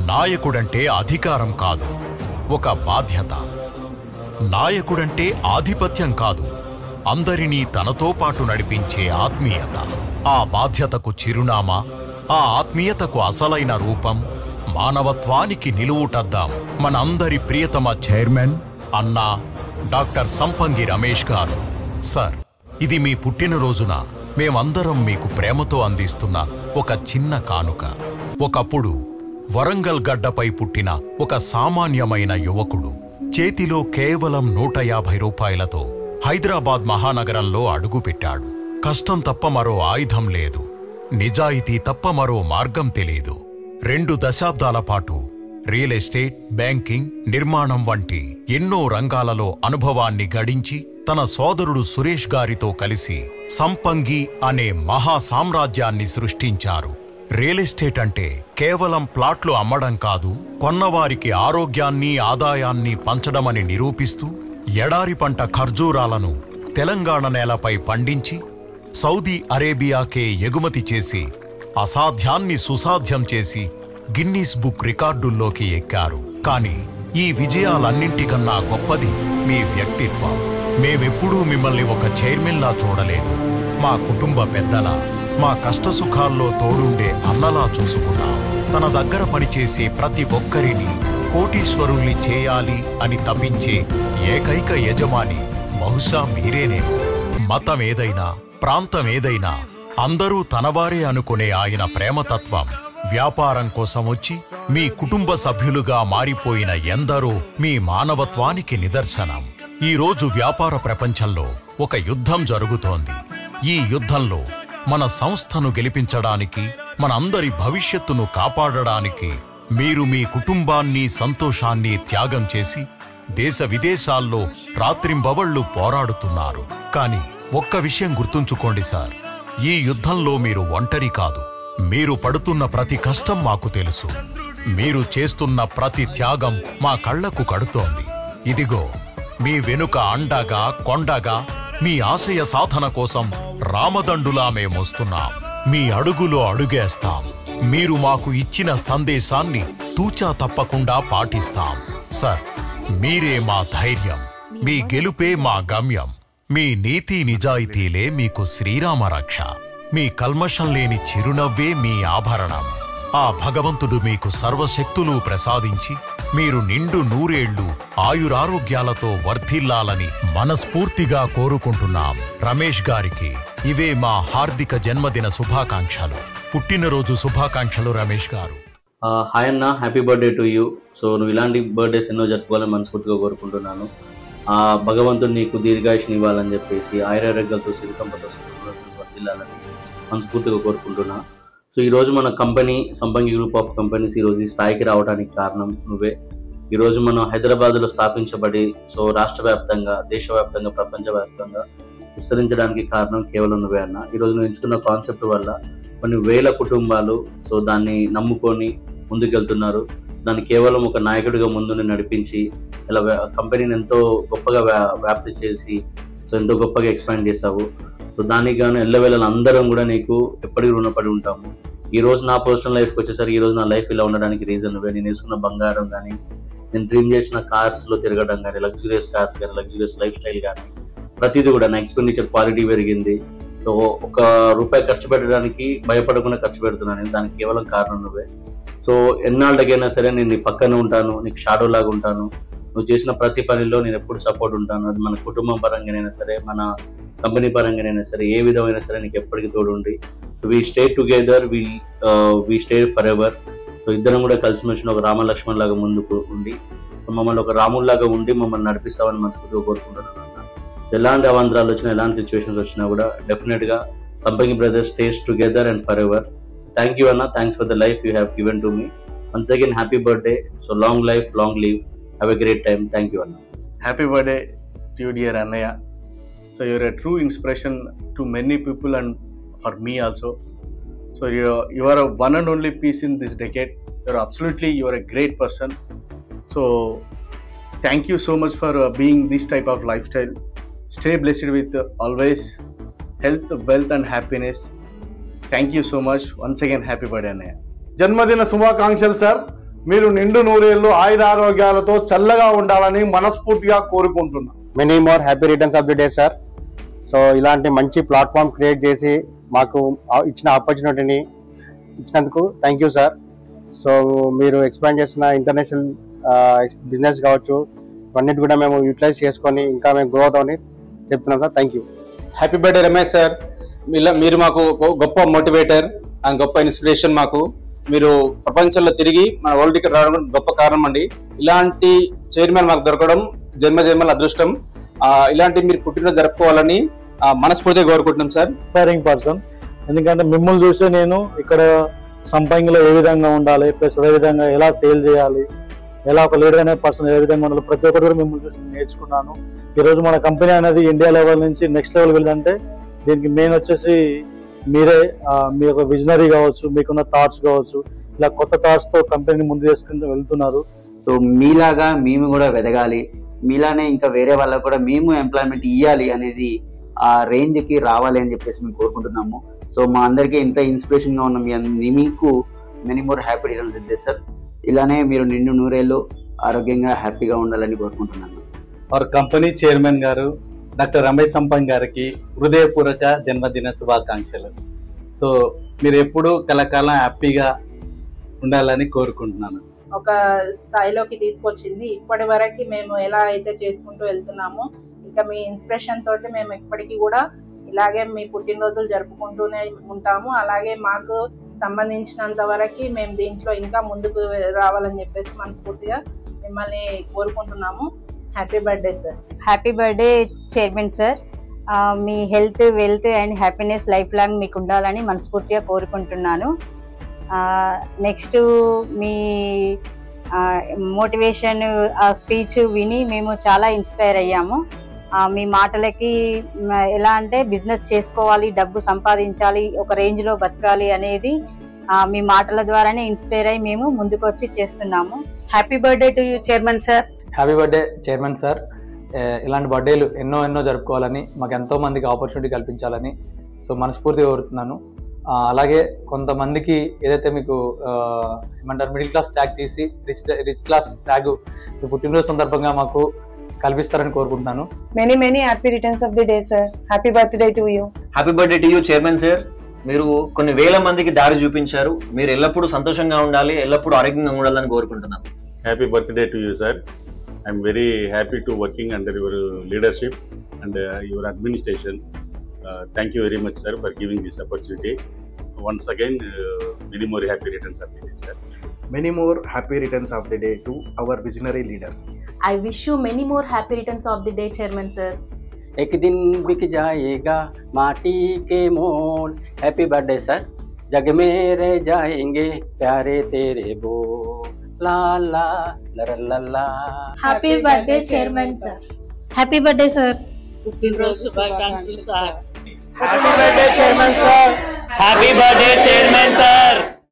నాయకుడంటే అధికారం కాదు, ఒక బాధ్యత. నాయకుడంటే ఆధిపత్యం కాదు, అందరినీ తనతో పాటు నడిపించే ఆత్మీయత. ఆ బాధ్యతకు చిరునామా, ఆ ఆత్మీయతకు అసలైన రూపం, మానవత్వానికి నిలువుటద్దాం మనందరి ప్రియతమ చైర్మన్ అన్నా డాక్టర్ సంపంగి రమేష్ గారు. సార్, ఇది మీ పుట్టినరోజున మేమందరం మీకు ప్రేమతో అందిస్తున్న ఒక చిన్న కానుక. ఒకప్పుడు వరంగల్ గడ్డపై పుట్టిన ఒక సామాన్యమైన యువకుడు చేతిలో కేవలం 150 రూపాయలతో హైదరాబాద్ మహానగరంలో అడుగుపెట్టాడు. కష్టం తప్ప మరో ఆయుధం లేదు, నిజాయితీ తప్ప మరో మార్గం తెలీదు. 2 దశాబ్దాల పాటు రియల్ ఎస్టేట్, బ్యాంకింగ్, నిర్మాణం వంటి ఎన్నో రంగాలలో అనుభవాన్ని గడించి తన సోదరుడు సురేష్ గారితో కలిసి సంపంగి అనే మహా సామ్రాజ్యాన్ని సృష్టించారు. రియల్ ఎస్టేట్ అంటే కేవలం ప్లాట్లు అమ్మడం కాదు, కొన్నవారికి ఆరోగ్యాన్ని, ఆదాయాన్ని పంచడమని నిరూపిస్తూ ఎడారి పంట ఖర్జూరాలను తెలంగాణ నేలపై పండించి సౌదీ అరేబియాకే ఎగుమతి చేసి అసాధ్యాన్ని సుసాధ్యం చేసి గిన్నీస్ బుక్ రికార్డుల్లోకి ఎక్కారు. కానీ ఈ విజయాలన్నింటికన్నా గొప్పది మీ వ్యక్తిత్వం. మేమెప్పుడూ మిమ్మల్ని ఒక చైర్మన్లా చూడలేదు, మా కుటుంబ పెద్దలా, మా కష్టసుఖాల్లో తోడుండే అన్నలా చూసుకున్నాం. తన దగ్గర పనిచేసే ప్రతి ఒక్కరిని కోటీశ్వరుల్ని చేయాలి అని తపించే ఏకైక యజమాని బహుశా మీరేనేమో. మతమేదైనా, ప్రాంతమేదైనా అందరూ తనవారే అనుకునే ఆయన ప్రేమతత్వం వ్యాపారం కోసం వచ్చి మీ కుటుంబ సభ్యులుగా మారిపోయిన ఎందరో మీ మానవత్వానికి నిదర్శనం. ఈరోజు వ్యాపార ప్రపంచంలో ఒక యుద్ధం జరుగుతోంది. ఈ యుద్ధంలో మన సంస్థను గెలిపించడానికి, మన అందరి భవిష్యత్తును కాపాడడానికి మీరు మీ కుటుంబాన్ని, సంతోషాన్ని త్యాగం చేసి దేశ విదేశాల్లో రాత్రింబవళ్లు పోరాడుతున్నారు. కానీ ఒక్క విషయం గుర్తుంచుకోండి సార్, ఈ యుద్ధంలో మీరు ఒంటరి కాదు. మీరు పడుతున్న ప్రతి కష్టం మాకు తెలుసు. మీరు చేస్తున్న ప్రతి త్యాగం మా కళ్లకు కడుతోంది. ఇదిగో మీ వెనుక అండగా, కొండగా మీ ఆశయ సాధన కోసం రామదండులా మేమొస్తున్నాం. మీ అడుగులో అడుగేస్తాం. మీరు మాకు ఇచ్చిన సందేశాన్ని తూచా తప్పకుండా పాటిస్తాం. సార్, మీరే మా ధైర్యం, మీ గెలుపే మా గమ్యం. మీ నీతి నిజాయితీలే మీకు శ్రీరామ రక్ష. మీ కల్మషం లేని చిరునవ్వే మీ ఆభరణం. ఆ భగవంతుడు మీకు సర్వశక్తులు ప్రసాదించి మీరు నిండు 100 ఏళ్లు ఆయురారోగ్యాలతో వర్ధిల్లాలని మనస్ఫూర్తిగా కోరుకుంటున్నాం. రమేష్ గారికి ఇవే మా హార్దిక జన్మదిన శుభాకాంక్షలు. పుట్టినరోజు శుభాకాంక్షలు రమేష్ గారు. హాయ్ అన్న, happy birthday to you. So నువ్వు ఇలాంటి బర్త్డేస్ ఎన్నో జరుపుకోవాలని మనస్ఫూర్తిగా కోరుకుంటున్నాను. భగవంతుడు నీకు దీర్ఘాయుష్ని ఇవ్వాలని చెప్పేసి ఆయురారోగ్యాలతో సిరి సంపద వర్ధిల్లాలని మనస్ఫూర్తిగా కోరుకుంటున్నా. సో ఈరోజు మన కంపెనీ సంపంగి గ్రూప్ ఆఫ్ కంపెనీస్ ఈరోజు ఈ స్థాయికి రావడానికి కారణం నువ్వే. ఈరోజు మనం హైదరాబాద్లో స్థాపించబడి సో రాష్ట్ర వ్యాప్తంగా, దేశవ్యాప్తంగా, ప్రపంచవ్యాప్తంగా విస్తరించడానికి కారణం కేవలం నువ్వే అన్న. ఈరోజు నువ్వు ఎంచుకున్న కాన్సెప్ట్ వల్ల కొన్ని వేల కుటుంబాలు సో దాన్ని నమ్ముకొని ముందుకెళ్తున్నారు. దాన్ని కేవలం ఒక నాయకుడిగా ముందు నడిపించి ఇలా కంపెనీని ఎంతో గొప్పగా వ్యాప్తి చేసి సో ఎంతో గొప్పగా ఎక్స్పాండ్ చేసావు. సో దానికి గాను ఎల్లవేళ అందరం కూడా నీకు ఎప్పటికీ రుణపడి ఉంటాము. ఈ రోజు నా పర్సనల్ లైఫ్కి వచ్చేసరికి ఈ రోజు నా లైఫ్ ఇలా ఉండడానికి రీజన్ నువ్వే. నేను వేసుకున్న బంగారం కానీ, నేను డ్రీమ్ చేసిన కార్స్లో తిరగడం కానీ, లగ్జూరియస్ కార్స్ కానీ, లగ్జూరియస్ లైఫ్ స్టైల్ కానీ, ప్రతిదీ కూడా నా ఎక్స్పెండిచర్ క్వాలిటీ పెరిగింది. సో ₹1 ఖర్చు పెట్టడానికి భయపడకుండా ఖర్చు పెడుతున్నాను. దానికి కేవలం కారణం నువ్వే. సో ఎన్నాళ్ళకైనా సరే నేను నీ పక్కన ఉంటాను, నీకు షాడో లాగా ఉంటాను. నువ్వు చేసిన ప్రతి పనిలో నేను ఎప్పుడు సపోర్ట్ ఉంటాను. అది మన కుటుంబం పరంగానైనా సరే, మన కంపెనీ పరంగానైనా సరే, ఏ విధమైనా సరే నీకు ఎప్పటికీ తోడుండి. So we stay together, we stay for ever. So ఇద్దరం కూడా కలిసిమెలిసి ఒక రామ లక్ష్మణ్ లాగా ముందుకు ఉండి సో మమ్మల్ని ఒక రాముల్లాగా ఉండి మమ్మల్ని నడిపిస్తామని మనస్ఫూర్తిగా కోరుకుంటున్నాను అన్న. సో ఎలాంటి అవాంతరాలు వచ్చినా, ఎలాంటి సిచ్యువేషన్స్ వచ్చినా కూడా డెఫినెట్గా Sampangi brothers stays together and for ever. Thank you అన్న. Thanks for the life you have given to me. Once again happy birthday. So long life, long live. Have a great time. Thank you, Anna. Happy birthday to you, dear Annaya. So you're a true inspiration to many people and for me also. So you are a one and only piece in this decade. You are a great person. So thank you so much for being this type of lifestyle. Stay blessed with always health, wealth and happiness. Thank you so much. Once again, happy birthday, Annaya. జన్మదిన శుభాకాంక్షలు sir. మీరు నిండు నూరేళ్లు ఆయుర ఆరోగ్యాలతో చల్లగా ఉండాలని మనస్ఫూర్తిగా కోరుకుంటున్నా. Many more happy returns of the day sir. So ఇలాంటి మంచి ప్లాట్ఫామ్ క్రియేట్ చేసి మాకు ఇచ్చిన ఆపర్చునిటీని ఇచ్చినందుకు థ్యాంక్ యూ సార్. సో మీరు ఎక్స్పాండ్ చేసిన ఇంటర్నేషనల్ బిజినెస్ కావచ్చు అన్నిటి కూడా మేము యూటిలైజ్ చేసుకొని ఇంకా మేము గ్రో అవుతామని చెప్తున్నాం sir. Thank you. Happy birthday Ramesh sir. మీరు మాకు గొప్ప మోటివేటర్ అండ్ గొప్ప ఇన్స్పిరేషన్. మాకు మీరు ప్రపంచంలో తిరిగి మన వరల్డ్ టికెట్ రావడం గొప్ప కారణం అండి. ఇలాంటి చైర్మన్ మాకు దొరకడం జన్మల అదృష్టం. ఇలాంటి మీరు పుట్టినరోజు జరుపుకోవాలని మనస్ఫూర్తిగా కోరుకుంటున్నాం సార్. Inspiring person. ఎందుకంటే మిమ్మల్ని చూస్తే నేను ఇక్కడ సంపంగిలో ఏ విధంగా ఉండాలి, ప్లస్ అదేవిధంగా ఎలా సేల్ చేయాలి, ఎలా ఒక లీడర్ అనే పర్సన్ ఏ విధంగా ఉండాలి, ప్రతి ఒక్కటి కూడా మిమ్మల్ని చూసి నేర్చుకున్నాను. ఈరోజు మన కంపెనీ అనేది ఇండియా లెవెల్ నుంచి నెక్స్ట్ లెవెల్ వెళ్ళదంటే దీనికి మెయిన్ వచ్చేసి మీరే. మీ యొక్క విజనరీ కావచ్చు, మీకున్న థాట్స్ కావచ్చు, ఇలా కొత్త థాట్స్తో కంపెనీని ముందు చేసుకుంటూ వెళ్తున్నారు. సో మీలాగా మేము కూడా వెదగాలి, మీలానే ఇంకా వేరే వాళ్ళకు కూడా మేము ఎంప్లాయ్మెంట్ ఇవ్వాలి అనేది ఆ రేంజ్కి రావాలి అని చెప్పేసి మేము కోరుకుంటున్నాము. సో మా అందరికీ ఎంత ఇన్స్పిరేషన్గా ఉన్న మీకు మెనీ మోర్ హ్యాపీ రిటర్న్స్ ఇద్దే సార్. ఇలానే మీరు నిండు నూరేళ్ళు ఆరోగ్యంగా హ్యాపీగా ఉండాలని కోరుకుంటున్నాను. వారి కంపెనీ చైర్మన్ గారు డాక్టర్ రమేష్ సంపంగ్ గారికి హృదయపూర్వక జన్మదిన శుభాకాంక్షలు. సో మీరు ఎప్పుడూ కలకాలం హ్యాపీగా ఉండాలని కోరుకుంటున్నాను. ఒక స్థాయిలోకి తీసుకొచ్చింది. ఇప్పటి వరకు మేము ఎలా అయితే చేసుకుంటూ వెళ్తున్నామో ఇంకా మీ ఇన్స్పిరేషన్ తోటి మేము ఇప్పటికీ కూడా ఇలాగే మీ పుట్టినరోజులు జరుపుకుంటూనే ఉంటాము. అలాగే మాకు సంబంధించినంత వరకు మేము దీంట్లో ఇంకా ముందుకు రావాలని చెప్పేసి మనస్ఫూర్తిగా మిమ్మల్ని కోరుకుంటున్నాము. Happy birthday sir. Happy birthday chairman sir. Me health, wealth and happiness life long మీకు ఉండాలని మనస్ఫూర్తిగా కోరుకుంటున్నాను. నెక్స్ట్ మీ మోటివేషన్ స్పీచ్ విని మేము చాలా ఇన్స్పైర్ అయ్యాము. మీ మాటలకి ఎలా అంటే బిజినెస్ చేసుకోవాలి, డబ్బు సంపాదించాలి, ఒక రేంజ్లో బతకాలి అనేది మీ మాటల ద్వారానే ఇన్స్పైర్ అయ్యి మేము ముందుకు వచ్చి చేస్తున్నాము. Happy birthday to you chairman sir. Happy birthday chairman sir. ఇలాంటి బర్త్డేలు ఎన్నో జరుపుకోవాలని, మాకు ఎంతో మందికి ఆపర్చునిటీ కల్పించాలని సో మనస్ఫూర్తిగా కోరుతున్నాను. అలాగే కొంతమందికి ఏదైతే మీకు ఏమంటారు మిడిల్ క్లాస్ ట్యాగ్ తీసి రిచ్ క్లాస్ ట్యాగ్ మీ పుట్టినరోజు సందర్భంగా మాకు కల్పిస్తారని కోరుకుంటున్నాను. Many happy returns of the day sir. Happy birthday to you. Happy birthday to you chairman sir. మీరు కొన్ని వేల మందికి దారి చూపించారు. మీరు ఎల్లప్పుడూ సంతోషంగా ఉండాలి, ఎల్లప్పుడూ ఆరోగ్యంగా ఉండాలని కోరుకుంటున్నాను. Happy birthday to you sir. I'm very happy to working under your leadership and your administration. Thank you very much sir for giving this opportunity. Once again many more happy returns of the day sir. Many more happy returns of the day to our visionary leader. I wish you many more happy returns of the day chairman sir. एक दिन बिक जाएगा माटी के मोल. Happy birthday sir. जग में रह जाएंगे प्यारे तेरे बोल. ला ला ला ला. Happy birthday chairman sir. Happy birthday sir. పుట్టినరోజు శుభాకాంక్షలు సార్. Happy birthday chairman sir. Happy birthday chairman sir.